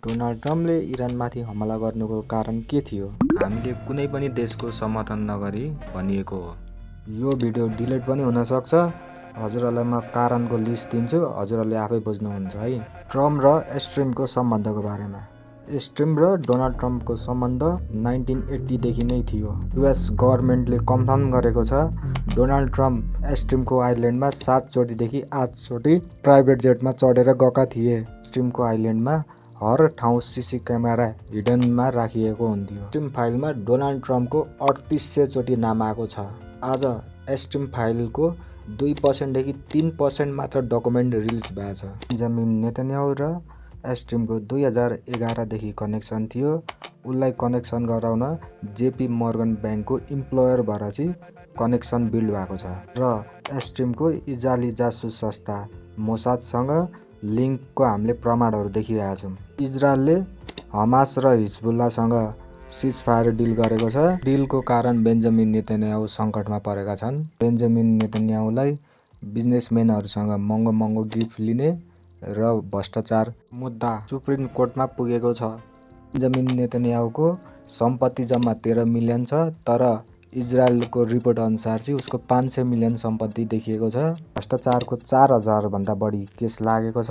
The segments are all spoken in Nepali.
डोनाल्ड ट्रम्पले इरानमाथि हमला गर्नुको कारण के थियो? हामीले कुनै पनि देशको समर्थन नगरी भनिएको हो। यो भिडियो डिलिट पनि हुन सक्छ। हजुरहरूलाई म कारणको लिस्ट दिन्छु, हजुरहरूले आफै बुझ्नुहुन्छ है। ट्रम्प र स्ट्रिमको सम्बन्धको बारेमा। स्ट्रिम र डोनाल्ड ट्रम्पको सम्बन्ध 1980 देखि नै थियो। युएस गभर्मेन्टले कन्फर्म गरेको छ डोनाल्ड ट्रम्प स्ट्रिमको आइल्यान्डमा 7 चोटिदेखि 8 चोटि प्राइभेट जेटमा चढेर गएका थिए। स्ट्रिमको आइल्यान्डमा हर ठाउँ सीसी क्यामेरा हिडनमा राखिएको हुन्थ्यो। स्ट्रिम फाइलमा डोनाल्ड ट्रम्पको 3800 चोटि नाम आएको छ। आज स्ट्रिम फाइलको 2% देखि 3% मात्र डकुमेन्ट रिलिज भएको छ। बेन्जामिन नेतन्याहु र स्ट्रिमको 2011 देखि कनेक्सन थियो। उसलाई कनेक्सन गराउन जेपी मोर्गन ब्याङ्कको इम्प्लोयर भएर चाहिँ कनेक्सन बिल्ड भएको छ र स्ट्रिमको इजरायली जासुस संस्था मोसादसँग लिङ्कको हामीले प्रमाणहरू देखिरहेका छौँ। इजरायलले हमास र हिजबुल्लासँग सिजफायर डिल गरेको छ। डिलको कारण बेन्जामिन नेतन्याहु सङ्कटमा परेका छन्। बेन्जामिन नेतन्याहुलाई बिजनेसम्यानहरूसँग महँगो गिफ्ट लिने र भ्रष्टाचार मुद्दा सुप्रिम कोर्टमा पुगेको छ। बेन्जामिन नेतन्याहुको सम्पत्ति जम्मा 13 मिलियन छ, तर इजरायलको रिपोर्ट अनुसार चाहिँ उसको 500 मिलियन सम्पत्ति देखिएको छ। भ्रष्टाचारको 4000 भन्दा बढी केस लागेको छ।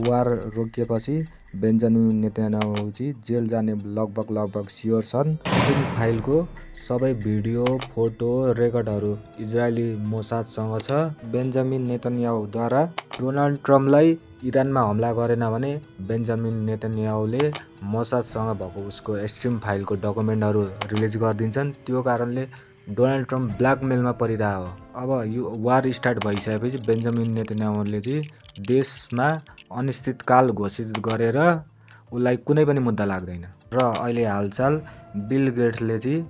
वार रोकिएपछि बेन्जामिन नेतन्याहु चाहिँ जेल जाने लगभग स्योर छन्। स्ट्रिम फाइलको सबै भिडियो, फोटो, रेकर्डहरू इजरायली मोसादसँग छ। बेन्जामिन नेतन्याहुद्वारा डोनाल्ड ट्रम्पलाई इरानमा हमला गरेन भने बेन्जामिन नेतन्याहुले मोसादसँग भएको उसको स्ट्रिम फाइलको डकुमेन्टहरू रिलिज गरिदिन्छन्। त्यो कारणले डोनाल्ड ट्रम्प ब्ल्याकमेलमा परिरहेको हो। अब यो वार स्टार्ट भइसकेपछि बेन्जामिन नेतन्याहुले चाहिँ देशमा अनिश्चितकाल घोषित गरेर उसलाई कुनै पनि मुद्दा लाग्दैन। र अहिले हालचाल बिल गेट्सले चाहिँ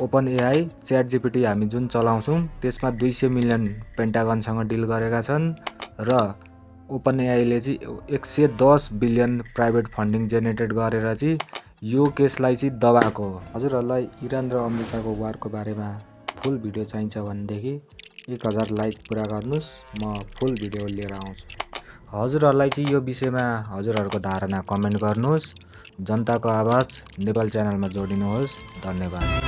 ओपन एआई च्याट जिपिटी हामी जुन चलाउँछौँ त्यसमा 200 मिलियन पेन्टागनसँग डिल गरेका छन् र ओपन एआईले चाहिँ 110 बिलियन प्राइभेट फन्डिङ जेनेरेट गरेर चाहिँ यो केसलाई चाहिँ दबाएको हो। हजुरहरूलाई इरान र अमेरिकाको वारको बारेमा फुल भिडियो चाहिन्छ भनेदेखि 1000 लाइक पुरा गर्नुहोस्, म फुल भिडियो लिएर आउँछु। हजुरहरूलाई चाहिँ यो विषयमा हजुरहरूको धारणा कमेन्ट गर्नुहोस्। जनताको आवाज नेपाल च्यानलमा जोडिनुहोस्। धन्यवाद।